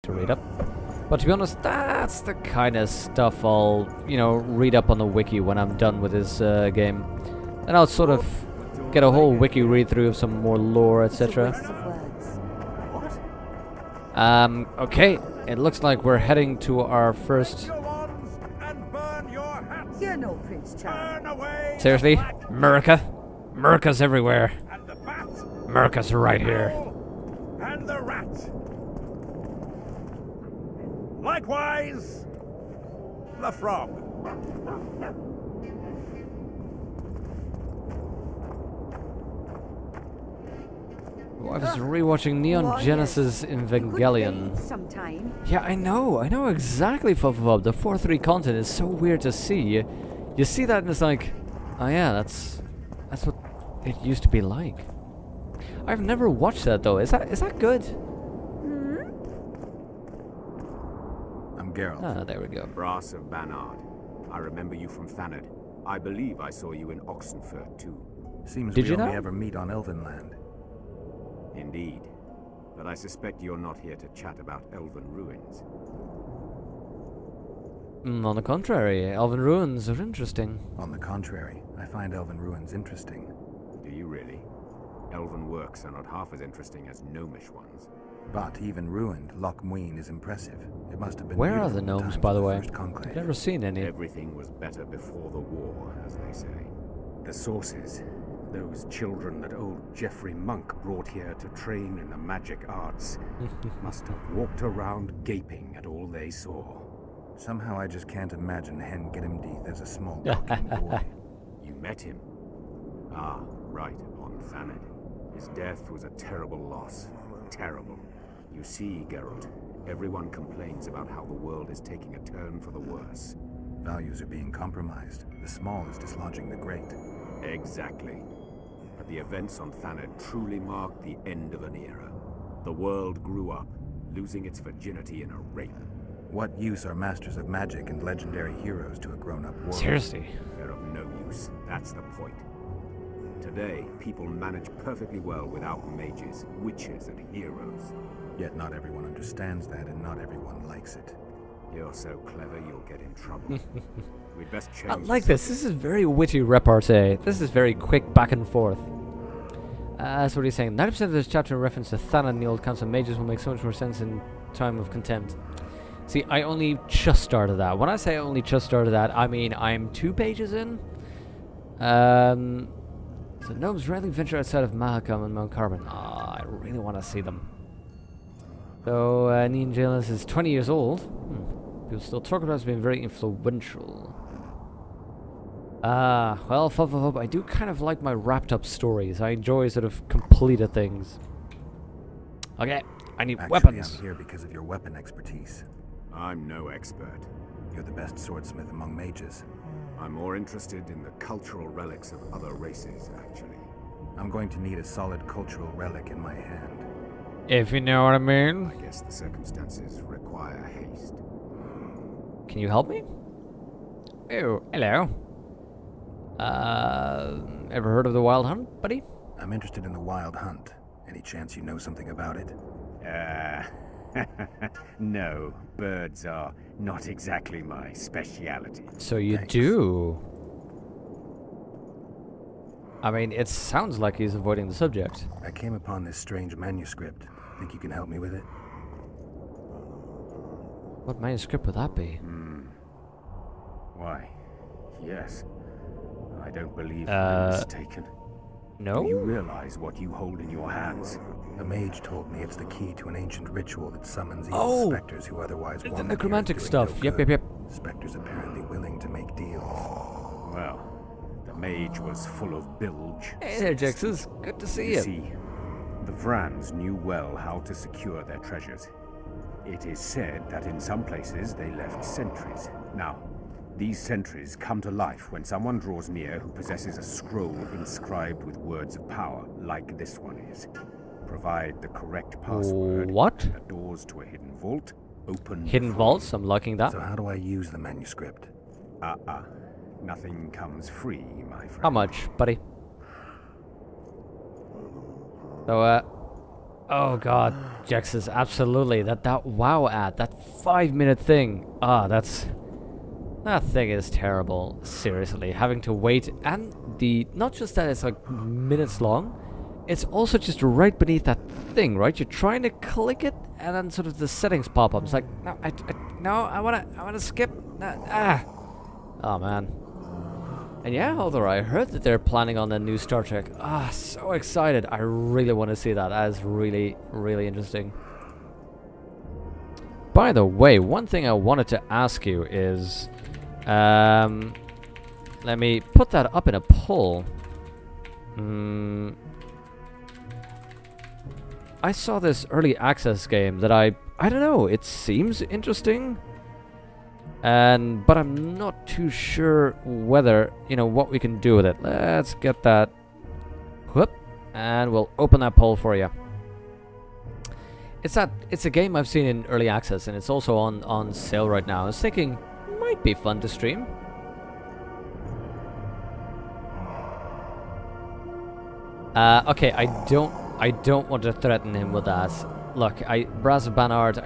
to read up. But to be honest, that's the kind of stuff I'll, read up on the wiki when I'm done with this game. And I'll sort of get a whole wiki read through of some more lore, etc. Okay, it looks like we're heading to our first... You're no Prince Charles. Seriously? America? America's everywhere. America's right here. And the rat. Likewise, the frog. Oh, I was rewatching Neon Genesis Evangelion. Sometime. Yeah, I know exactly, Fluffabub. The 4-3 content is so weird to see. You see that and it's like, oh yeah, that's what it used to be like. I've never watched that though. Is that good? I'm Geralt. Ah, there we go. Brass of Banard. I remember you from Thanedd. I believe I saw you in Oxenfurt too. Seems Did we you only know? ever meet on Elvenland. Indeed. But I suspect you're not here to chat about Elven ruins. On the contrary, Elven ruins are interesting. On the contrary, I find Elven ruins interesting. Do you really? Elven works are not half as interesting as gnomish ones. But even ruined, Loch Muin is impressive. It must have been Where are beautiful the in gnomes, times by of the way? First Conclave. I've never seen any. Everything was better before the war, as they say. The sources, those children that old Geoffrey Monk brought here to train in the magic arts, must have walked around gaping at all they saw. Somehow I just can't imagine Hen Giddimdeath as a small gawking boy. You met him? Ah, right, on Thanedd. His death was a terrible loss. Terrible. You see, Geralt, everyone complains about how the world is taking a turn for the worse. Values are being compromised. The small is dislodging the great. Exactly. But the events on Thanedd truly marked the end of an era. The world grew up, losing its virginity in a rape. What use are masters of magic and legendary heroes to a grown-up world? Seriously. They're of no use. That's the point. Today, people manage perfectly well without mages, witches, and heroes. Yet not everyone understands that, and not everyone likes it. You're so clever, you'll get in trouble. We'd best change. I like this. This is very witty repartee. This is very quick back and forth. That's what he's saying. 90% of this chapter in reference to Thanedd and the Old Council of Mages will make so much more sense in time of contempt. See, I only just started that. When I say I only just started that, I mean I'm 2 pages in. So gnomes rarely venture outside of Mahakam and Mount Carbon. Ah, I really want to see them. So, Neon Genesis is 20 years old. People still talk about it as being very influential. Well, I do kind of like my wrapped up stories. I enjoy sort of completed things. Okay, I need Actually, weapons. I'm here because of your weapon expertise. I'm no expert. You're the best swordsmith among mages. I'm more interested in the cultural relics of other races, actually. I'm going to need a solid cultural relic in my hand. If you know what I mean. I guess the circumstances require haste. Can you help me? Oh, hello. Ever heard of the Wild Hunt, buddy? I'm interested in the Wild Hunt. Any chance you know something about it? No, birds are not exactly my speciality. So you Thanks. do. I mean, it sounds like he's avoiding the subject. I came upon this strange manuscript. Think you can help me with it? What manuscript would that be? Why, yes. I don't believe I'm mistaken. No? Do you realize what you hold in your hands? A mage told me it's the key to an ancient ritual that summons evil Oh! specters who otherwise The wander here necromantic doing stuff. no Yep, good. yep. Specters apparently willing to make deals. Well, the mage was full of bilge. Hey there, Jexus. Good to see You you. see, the Vrans knew well how to secure their treasures. It is said that in some places they left sentries. Now, these sentries come to life when someone draws near who possesses a scroll inscribed with words of power, like this one is. Provide the correct password. What? And the doors to a hidden vault open. Hidden before vaults? I'm liking that. So how do I use the manuscript? you. Nothing comes free, my friend. How much, buddy? So, Oh god, Jexus, absolutely. That WoW ad, that 5-minute thing. That thing is terrible. Seriously, having to wait, and not just that it's like minutes long, it's also just right beneath that thing, right? You're trying to click it, and then sort of the settings pop up. It's like, no, I wanna skip. Oh man. And yeah, although I heard that they're planning on a new Star Trek. So excited. I really want to see that. That is really, really interesting. By the way, one thing I wanted to ask you is... let me put that up in a poll. I saw this early access game that I don't know, it seems interesting. But I'm not too sure whether, what we can do with it. Let's get that. Whoop. And we'll open that poll for you. It's a game I've seen in early access, and it's also on sale right now. I was thinking, might be fun to stream. Okay, I don't want to threaten him with that. Look, Braz Banard,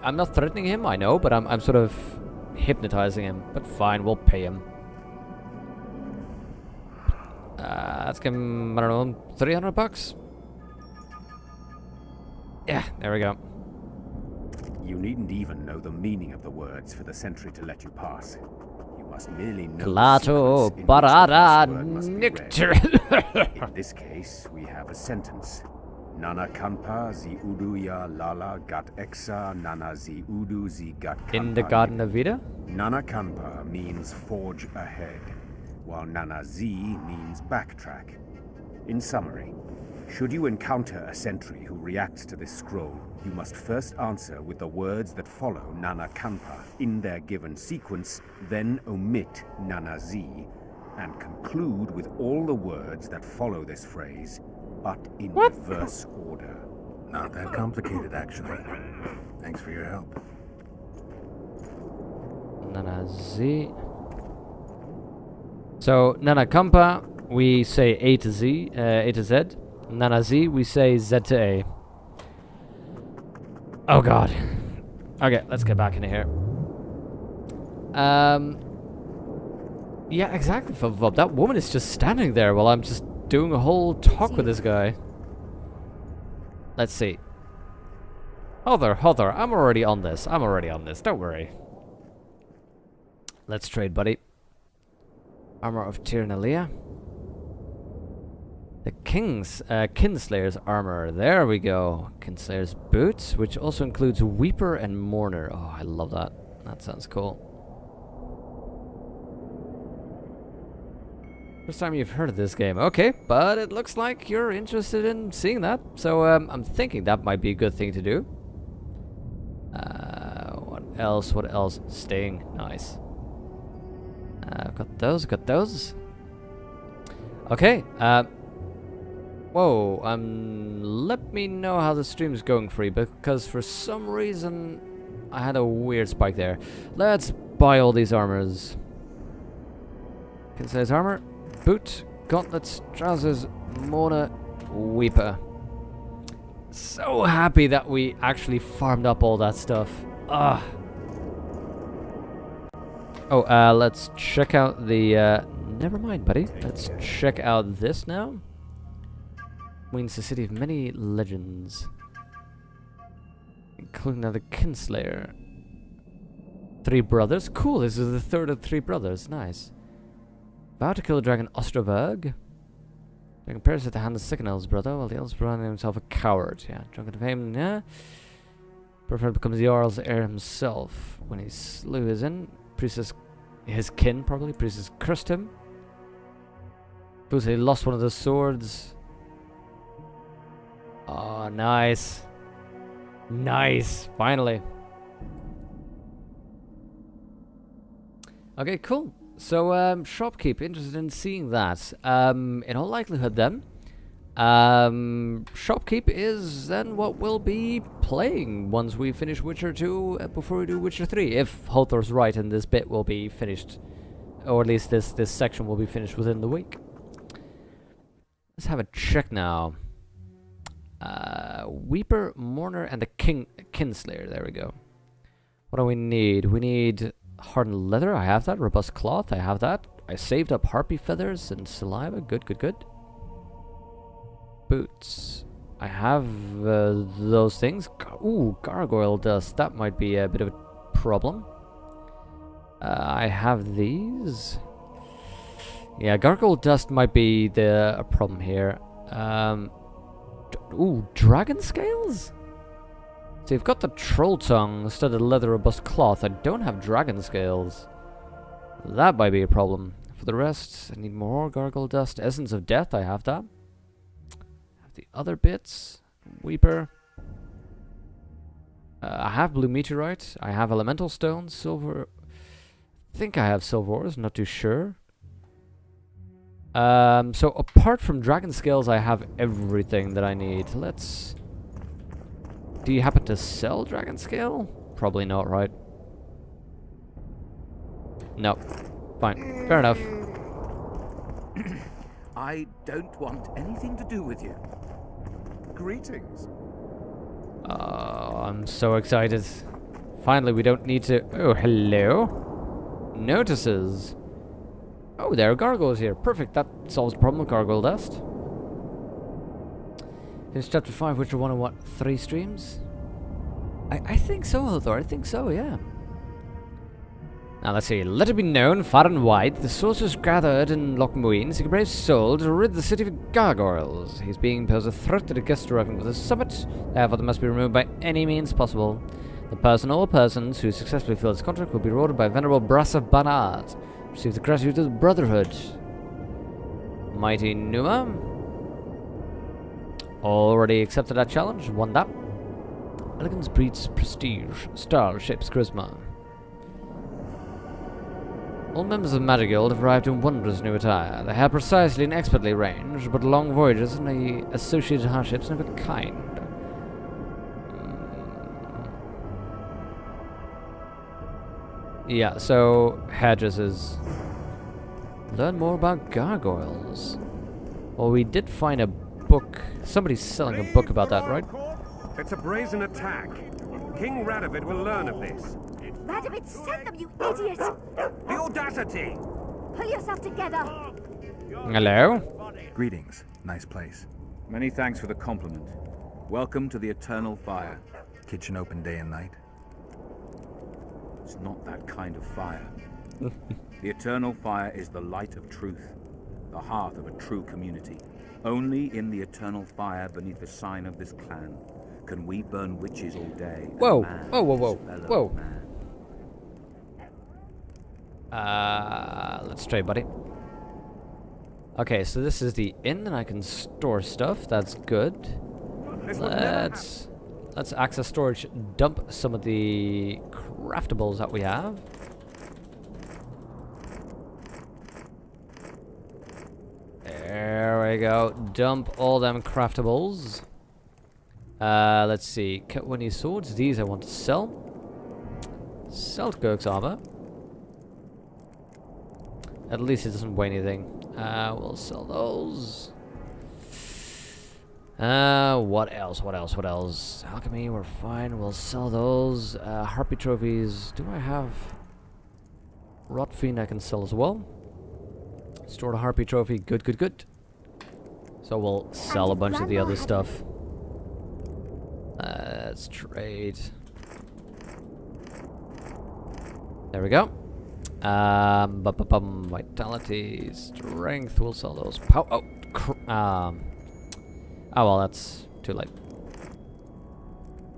I'm not threatening him, I know, but I'm sort of hypnotizing him. But fine, we'll pay him. Let's give him, I don't know, $300? Yeah, there we go. You needn't even know the meaning of the words for the sentry to let you pass. You must merely know Klaatu the sequence in which the Barada password must be read. Nicter. In this case, we have a sentence. Nana kanpa zi udu ya lala gat exa nana zi udu zi gat kanpa. In the Garden of Vida? Nana kanpa means forge ahead, while nana zi means backtrack. In summary, should you encounter a sentry who reacts to this scroll, you must first answer with the words that follow Nana Kanpa in their given sequence, then omit Nana Z, and conclude with all the words that follow this phrase, but in reverse order. Not that complicated, actually. Thanks for your help. Nana Z. So, Nana Kampa, we say A to Z, A to Z. Nana Z, we say Z to A. Oh god. Okay, let's get back in here. Yeah, exactly, Vub. That woman is just standing there while I'm just doing a whole talk with this guy. Let's see. Hold there. I'm already on this. Don't worry. Let's trade, buddy. Armor of Tyrannalia. The Kinslayer's armor. There we go. Kinslayer's boots, which also includes Weeper and Mourner. Oh, I love that. That sounds cool. First time you've heard of this game. Okay, but it looks like you're interested in seeing that. So I'm thinking that might be a good thing to do. What else? Sting. Nice. Got those. Okay. Whoa, let me know how the stream's going for you, because for some reason I had a weird spike there. Let's buy all these armors. Kinslayer's armor, boot, gauntlets, trousers, Mona, Weeper. So happy that we actually farmed up all that stuff. Oh, let's check out the, never mind, buddy. Let's check out this now. Means the city of many legends, including now the Kinslayer. 3 brothers. Cool. This is the third of 3 brothers. Nice. About to kill the dragon Ostroberg. He compares it to hand the second eldest brother, while the eldest brother himself a coward. Yeah, drunken of fame. Yeah. Preferred becomes the Jarl's heir himself. When he slew his kin probably. Priestess cursed him. Because he lost one of the swords. Oh, nice. Nice. Finally. Okay, cool. So, Shopkeep, interested in seeing that. In all likelihood then, Shopkeep is then what we'll be playing once we finish Witcher 2 before we do Witcher 3. If Hothor's right and this bit will be finished, or at least this section will be finished within the week. Let's have a check now. Weeper, Mourner, and the Kinslayer. There we go. What do we need? We need hardened leather. I have that. Robust cloth. I have that. I saved up harpy feathers and saliva. Good, good, good. Boots. I have those things. Ooh, gargoyle dust. That might be a bit of a problem. I have these. Yeah, gargoyle dust might be a problem here. Ooh, dragon scales? So you've got the troll tongue, studded leather, robust cloth. I don't have dragon scales. That might be a problem. For the rest, I need more gargoyle dust. Essence of death, I have that. I have the other bits. Weeper. I have blue meteorite. I have elemental stones, silver. I think I have silver ores, not too sure. So apart from dragon scales, I have everything that I need. Let's... Do you happen to sell dragon scale? Probably not, right? No. Fine. Fair enough. I don't want anything to do with you. Greetings. I'm so excited. Finally, we don't need to... Oh, hello. Notices. Oh, there are gargoyles here. Perfect. That solves the problem with gargoyle dust. Here's chapter 5, which are 1 and what? 3 streams? I think so, Hildor. I think so, yeah. Now let's see. Let it be known, far and wide, the sorcerers gathered in Loch Muin seek a brave soul to rid the city of gargoyles. He's being posed a threat to the guests arriving with the summit. Therefore, they must be removed by any means possible. The person or persons who successfully fill this contract will be rewarded by Venerable Brass of Banat. Receive the gratitude of the Brotherhood. Mighty Numa. Already accepted that challenge. Won that. Elegance breeds prestige. Style shapes charisma. All members of the Magic Guild have arrived in wondrous new attire. They have precisely and expertly ranged, but long voyages and the associated hardships of a kind. Yeah, so Hedges is... Learn more about gargoyles. Well, we did find a book. Somebody's selling a book about that, right? It's a brazen attack. King Radovid will learn of this. Radovid sent them, you idiot! The audacity! Pull yourself together! Hello? Greetings. Nice place. Many thanks for the compliment. Welcome to the Eternal Fire. Kitchen open day and night. It's not that kind of fire. The Eternal Fire is the light of truth, the heart of a true community. Only in the Eternal Fire, beneath the sign of this clan, can we burn witches all day. Whoa! Whoa, whoa, whoa, whoa. Let's try, buddy. Okay, so this is the inn, and I can store stuff. That's good. Let's access storage, dump some of the craftables that we have. There we go. Dump all them craftables. Let's see. Katwini swords. These I want to sell. Sell Gurk's armor. At least it doesn't weigh anything. We'll sell those. What else? What else? What else? Alchemy, we're fine. We'll sell those. Harpy trophies. Do I have... Rot Fiend I can sell as well. Store the Harpy trophy. Good, good, good. So we'll sell a bunch of the other stuff. Let's trade. There we go. Vitality, strength. We'll sell those. Oh, well, that's too late.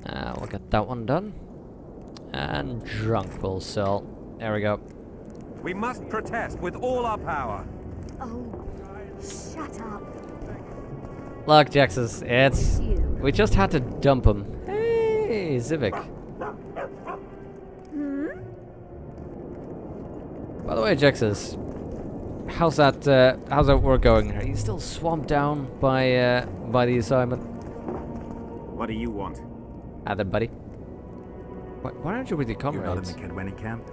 We'll get that one done. And drunk we'll sell. There we go. We must protest with all our power. Oh, shut up. Look, Jaxus, it's... You. We just had to dump him. Hey, Zivik. By the way, Jaxus, how's that work going? Are you still swamped down by the assignment? What do you want? Then, buddy. Why aren't you with your You're not in comrades? the Kedweni camp?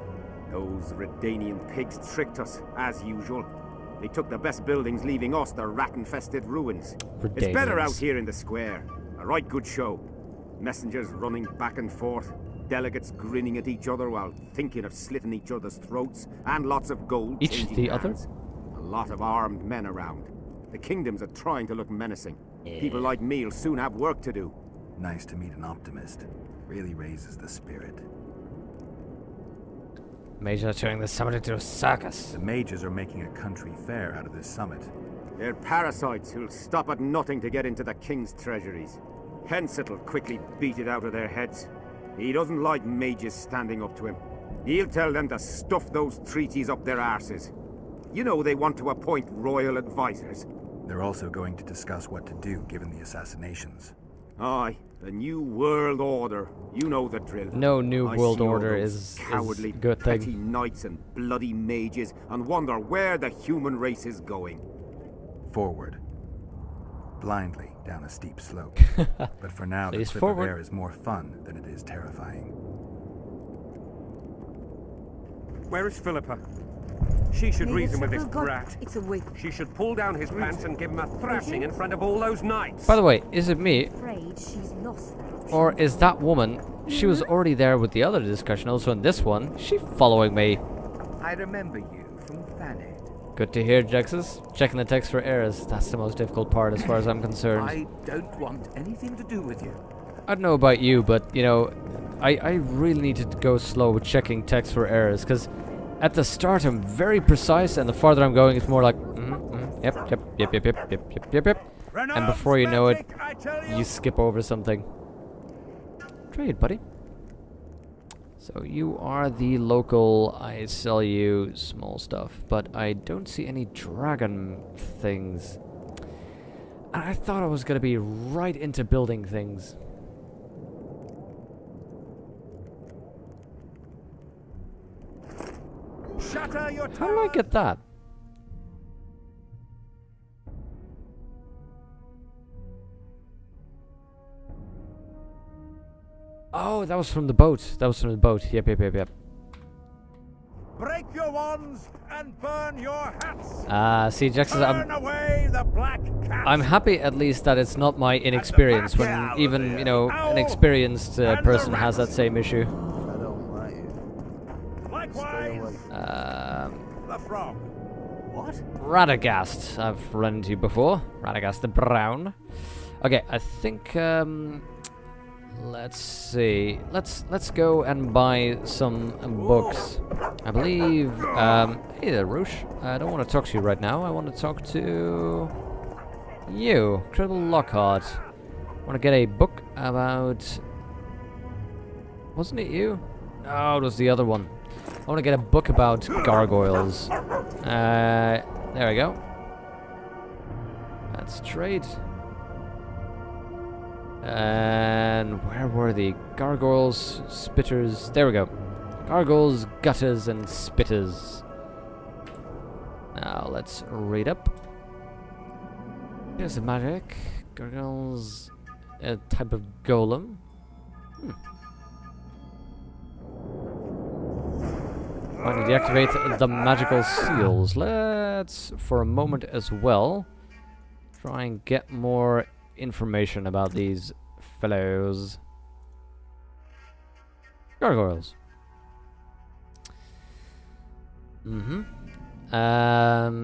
Those Redanian pigs tricked us, as usual. They took the best buildings, leaving us the rat-infested ruins. It's better out Redanians. here in the square. A right good show. Messengers running back and forth, delegates grinning at each other while thinking of slitting each other's throats, and lots of gold Each changing the other? hands. A lot of armed men around. The kingdoms are trying to look menacing. People like me'll soon have work to do. Nice to meet an optimist. Really raises the spirit. Mages are turning the summit into a circus. The mages are making a country fair out of this summit. They're parasites who'll stop at nothing to get into the king's treasuries. Henset'll quickly beat it out of their heads. He doesn't like mages standing up to him. He'll tell them to stuff those treaties up their arses. You know they want to appoint royal advisors. They're also going to discuss what to do given the assassinations. Aye, the new world order. You know the drill. No new I world see all order those is cowardly, a good petty thing. knights and bloody mages, and wonder where the human race is going. Forward. Blindly down a steep slope. But for now, the Please trip forward. of air is more fun than it is terrifying. Where is Philippa? She should reason with this brat. It's a wig. She should pull down his pants and give him a thrashing in front of all those knights. By the way, is it me, Afraid she's lost that. or is that woman, she was already there with the other discussion, also in this one, she following me? I remember you from Thanet. Good to hear, Jexus. Checking the text for errors, that's the most difficult part as far as I'm concerned. I don't want anything to do with you. I don't know about you, but, you know, I really need to go slow with checking text for errors, because at the start I'm very precise, and the farther I'm going, it's more like, yep. And before you know it, you skip over something. Trade, buddy. So you are the local, I sell you small stuff, but I don't see any dragon things. And I thought I was gonna be right into building things. Shatter your How do I get that? Oh, that was from the boat. That was from the boat. Yep. Break your wands and burn your hats. See, Jackson, away the black cat. I'm happy at least that it's not my inexperience when even, you know, an experienced person has that same issue. Likewise, the frog. What? Radagast, I've run into before. Radagast the Brown. Okay, I think, let's see. Let's go and buy some books. I believe, hey there, Roosh. I don't want to talk to you right now. I want to talk to you, Credible Lockhart. I want to get a book about... Wasn't it you? No, it was the other one. I want to get a book about gargoyles. There we go. Let's trade. And where were the gargoyles, spitters? There we go. Gargoyles, gutters, and spitters. Now let's read up. Here's the magic. Gargoyles, a type of golem. Finally deactivate the magical seals. Let's, for a moment as well, try and get more information about these fellows. Gargoyles. Opponent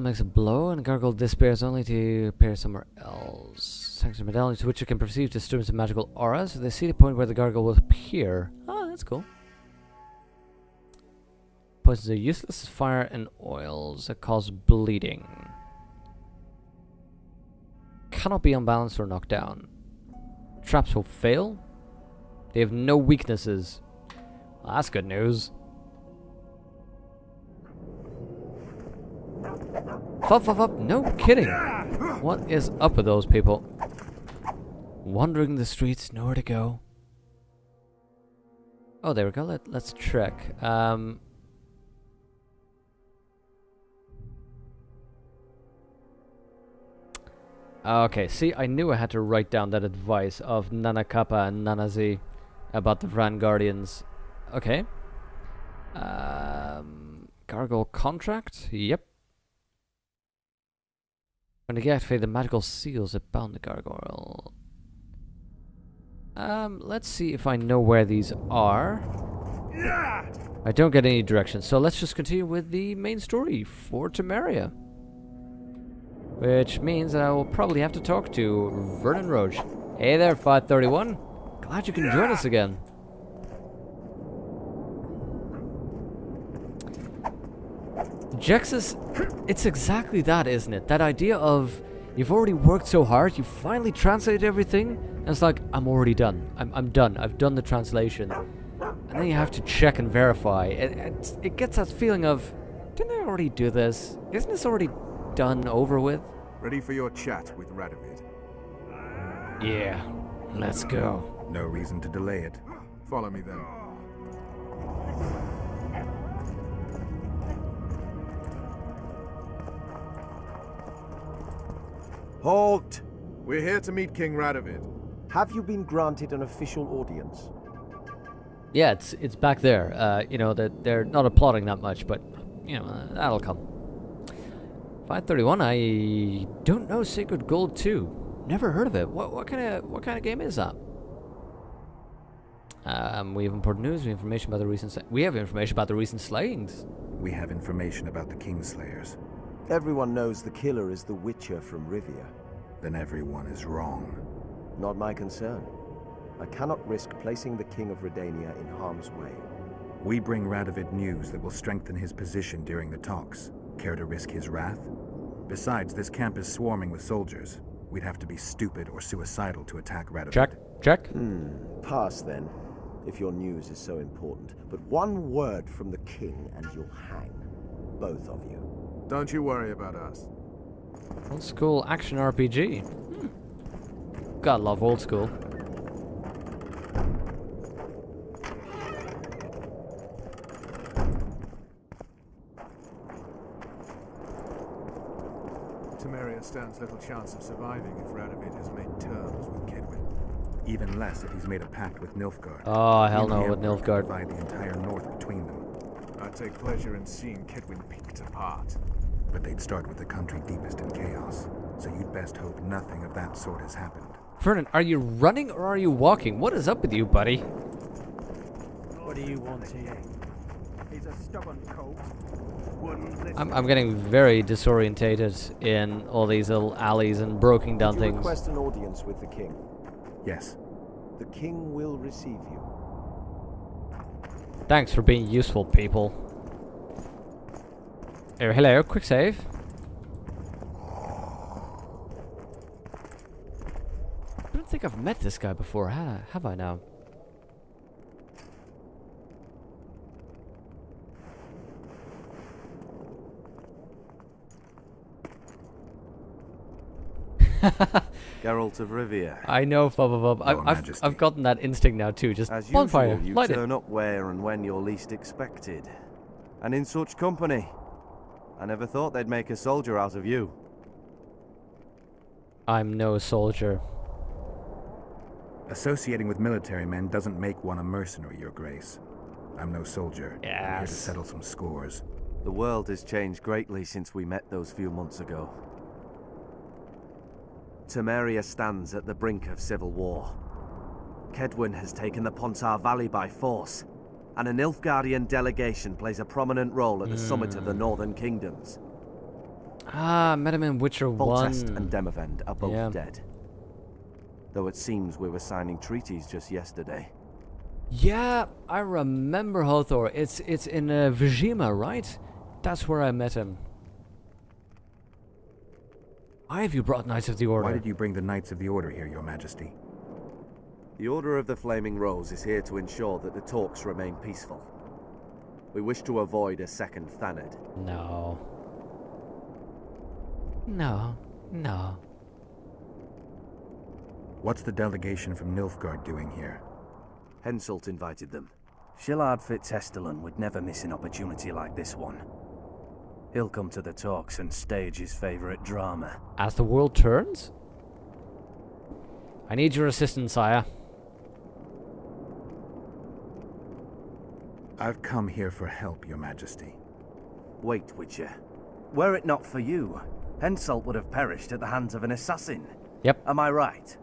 makes a blow and a gargoyle disappears only to appear somewhere else. Section medallion to which you can perceive disturbance of magical auras. So they see the point where the gargoyle will appear. Oh, that's cool. Poisons are useless as fire and oils that cause bleeding. Cannot be unbalanced or knocked down. Traps will fail. They have no weaknesses. Well, that's good news. Fup. No kidding. What is up with those people? Wandering the streets, nowhere to go. Oh, there we go. Let's trek. Okay, see, I knew I had to write down that advice of Nana Kappa and Nana Z about the Vran Guardians. Okay. Gargoyle contract? Yep. When to deactivate the magical seals that bound the gargoyle. Let's see if I know where these are. I don't get any directions, so let's just continue with the main story for Temeria. Which means that I will probably have to talk to Vernon Roche. Hey there, 531. Glad you can join us again. Jexus, it's exactly that, isn't it? That idea of you've already worked so hard, you finally translated everything, and it's like, I'm already done. I'm done. I've done the translation. And then you have to check and verify. It gets that feeling of, didn't I already do this? Isn't this already done, over with? Ready for your chat with Radovid? Yeah, let's go. No reason to delay it. Follow me then. Halt! We're here to meet King Radovid. Have you been granted an official audience? Yeah, it's back there. You know, that they're not applauding that much, but you know, that'll come. 531. I don't know Sacred Gold 2. Never heard of it. What kind of game is that? We have important news. We have information about the recent slayings. We have information about the Kingslayers. Everyone knows the killer is the Witcher from Rivia. Then everyone is wrong. Not my concern. I cannot risk placing the King of Redania in harm's way. We bring Radovid news that will strengthen his position during the talks. Care to risk his wrath? Besides, this camp is swarming with soldiers. We'd have to be stupid or suicidal to attack Radovid. Check. Pass then, if your news is so important. But one word from the King and you'll hang. Both of you. Don't you worry about us. Old school action RPG. Gotta love old school. Temeria stands little chance of surviving if Radovid has made terms with Kedwin. Even less if he's made a pact with Nilfgaard. Oh, hell He and no, the with Emperor Nilfgaard. divide the entire north between them. I take pleasure in seeing Kedwin picked apart. But they'd start with the country deepest in chaos. So you'd best hope nothing of that sort has happened. Vernon, are you running or are you walking? What is up with you, buddy? What do you want here? He's a stubborn colt. I'm getting very disorientated in all these little alleys and broken down Did you things. request an audience with the King? Yes. The King will receive you. Thanks for being useful, people. Oh, hello, quick save. I don't think I've met this guy before, have I now? Geralt of Rivia. I know, Your Majesty. I've gotten that instinct now too. Just As bonfire, usual, you light it. turn up where and when you're least expected. And in such company. I never thought they'd make a soldier out of you. I'm no soldier. Associating with military men doesn't make one a mercenary, Your Grace. I'm no soldier. I'm here to Yes. settle some scores. The world has changed greatly since we met those few months ago. Temeria stands at the brink of civil war. Kedwin has taken the Pontar Valley by force, and a Nilfgaardian delegation plays a prominent role at the summit of the Northern Kingdoms. Ah, met him in Witcher 1. Foltest and Demavend are both Yeah. dead. Though it seems we were signing treaties just yesterday. Yeah, I remember Hothor. It's in Vizima, right? That's where I met him. Why have you brought Knights of the Order? Why did you bring the Knights of the Order here, Your Majesty? The Order of the Flaming Rose is here to ensure that the talks remain peaceful. We wish to avoid a second Thanedd. No. No. No. What's the delegation from Nilfgaard doing here? Henselt invited them. Shillard Fitzhestelin would never miss an opportunity like this one. He'll come to the talks and stage his favorite drama. As the world turns? I need your assistance, sire. I've come here for help, Your Majesty. Wait, Witcher. Were it not for you, Henselt would have perished at the hands of an assassin. Yep. Am I right?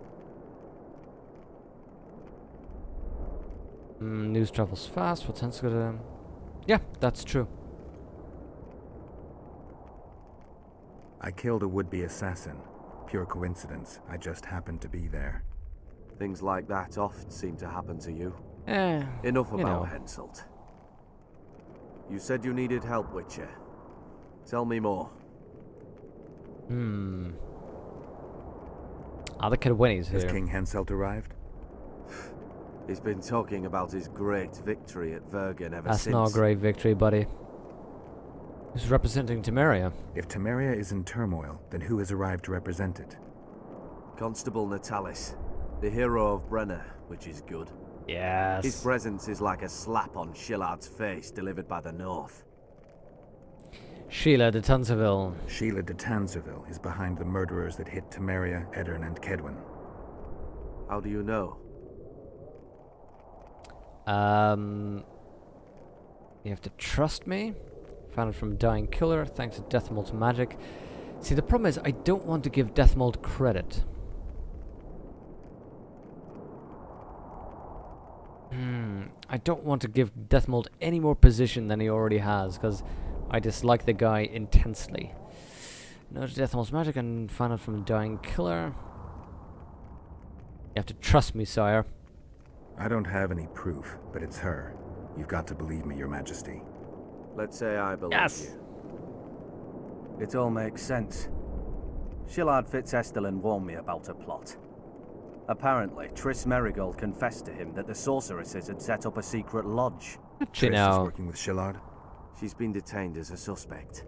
News travels fast. What's Hansel gonna... Yeah, that's true. I killed a would-be assassin. Pure coincidence. I just happened to be there. Things like that oft seem to happen to you. you Enough about know. Henselt. You said you needed help, Witcher. Tell me more. Ah, the Cadwenny's Has here. King Henselt arrived? He's been talking about his great victory at Vergen ever That's since. not a great victory, buddy. He's representing Temeria. If Temeria is in turmoil, then who has arrived to represent it? Constable Natalis, the hero of Brenner, which is good. Yes. His presence is like a slap on Shillard's face delivered by the North. Sheila de Tunzaville. Sheila de Tanzerville is behind the murderers that hit Temeria, Eddern, and Kedwin. How do you know? You have to trust me. Found it from Dying Killer, thanks to Deathmold's magic. See, the problem is I don't want to give Deathmold credit. I don't want to give Deathmold any more position than he already has, because I dislike the guy intensely. Noted Deathmold's magic and found it from Dying Killer. You have to trust me, sire. I don't have any proof, but it's her. You've got to believe me, Your Majesty. Let's say I believe Yes. you. It all makes sense. Shillard Fitzestelin warned me about a plot. Apparently, Triss Merigold confessed to him that the sorceresses had set up a secret lodge. You Triss is know. working with Shillard? She's been detained as a suspect.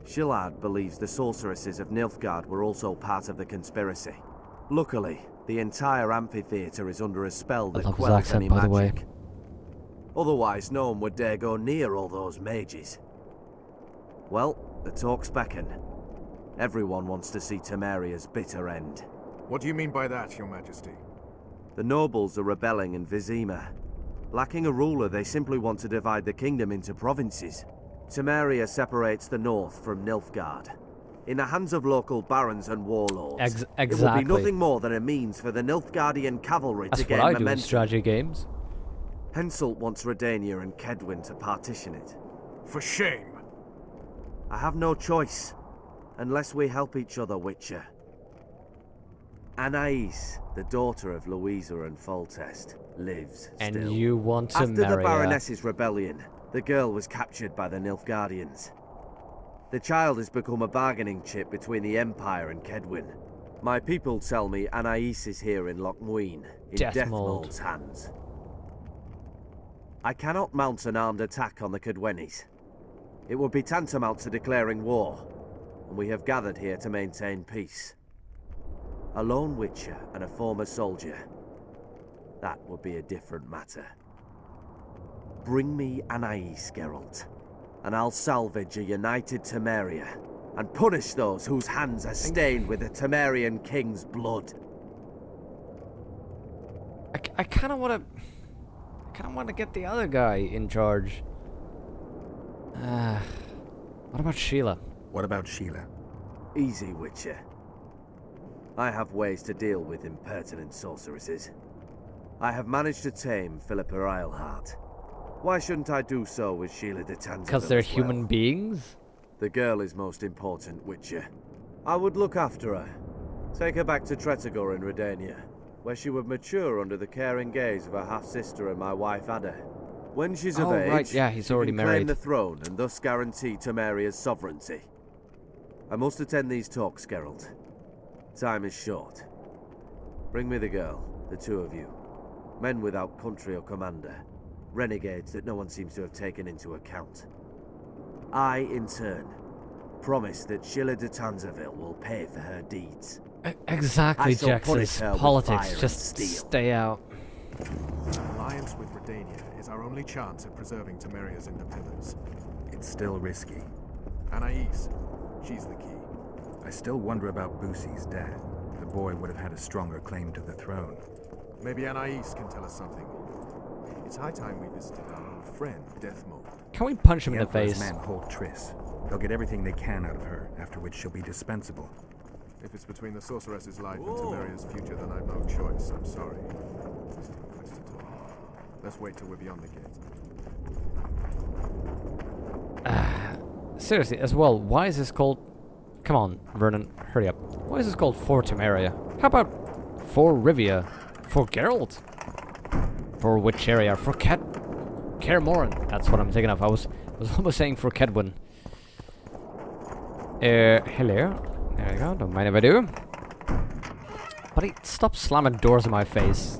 Shillard believes the sorceresses of Nilfgaard were also part of the conspiracy. Luckily, the entire amphitheater is under a spell that love his quells accent, any by the way. magic. Otherwise, no one would dare go near all those mages. Well, the talks beckon. Everyone wants to see Temeria's bitter end. What do you mean by that, Your Majesty? The nobles are rebelling in Vizima. Lacking a ruler, they simply want to divide the kingdom into provinces. Temeria separates the north from Nilfgaard. In the hands of local barons and warlords, it will exactly. be nothing more than a means for the Nilfgaardian cavalry That's to gain what I do in momentum. strategy games. Henselt wants Redania and Kedwin to partition it. For shame! I have no choice, unless we help each other, Witcher. Anais, the daughter of Louisa and Foltest, lives And still. you want to After marry the her. Baroness's rebellion, the girl was captured by the Nilfgaardians. The child has become a bargaining chip between the Empire and Kedwin. My people tell me Anais is here in Lochmuin, in Deathmold. Deathmold's hands. I cannot mount an armed attack on the Kedwenis. It would be tantamount to declaring war, and we have gathered here to maintain peace. A lone Witcher and a former soldier. That would be a different matter. Bring me Anais, Geralt, and I'll salvage a united Temeria, and punish those whose hands are stained with the Temerian king's blood. I kind of want to get the other guy in charge. What about Sheila? What about Sheila? Easy, Witcher. I have ways to deal with impertinent sorceresses. I have managed to tame Philippa Eilhart. Why shouldn't I do so with Sheila de Tanzaville? Because they're as well? human beings? The girl is most important, Witcher. I would look after her. Take her back to Tretogor in Redania, where she would mature under the caring gaze of her half-sister and my wife Ada. When she's of age, right, yeah, he's she already can claim married. the throne and thus guarantee Temeria's sovereignty. I must attend these talks, Geralt. Time is short. Bring me the girl, the two of you. Men without country or commander. Renegades that no one seems to have taken into account. I, in turn, promise that Sheila de Tanzaville will pay for her deeds. Exactly, I shall punish Jax's her with politics. fire and Just steel. stay out. An alliance with Redania is our only chance at preserving Temeria's independence. It's still risky. Anais, she's the key. I still wonder about Boosie's death. The boy would have had a stronger claim to the throne. Maybe Anais can tell us something. It's high time we visited our old friend, Deathmold. Can we punch him The in the Emperor's face? men hold Triss. They'll get everything they can out of her, after which she'll be dispensable. If it's between the sorceress's life and Temeria's future, then I've no choice. I'm sorry. This is a place to talk. Let's wait till we're beyond the gate. Seriously, as well, why is this called... Come on, Vernon, hurry up. Why is this called Fort Temeria? How about For Rivia? For Geralt? For which area? For Kaer Morhen. That's what I'm thinking of. I was almost saying for Kedwin. Hello. There we go, don't mind if I do. Buddy, stop slamming doors in my face.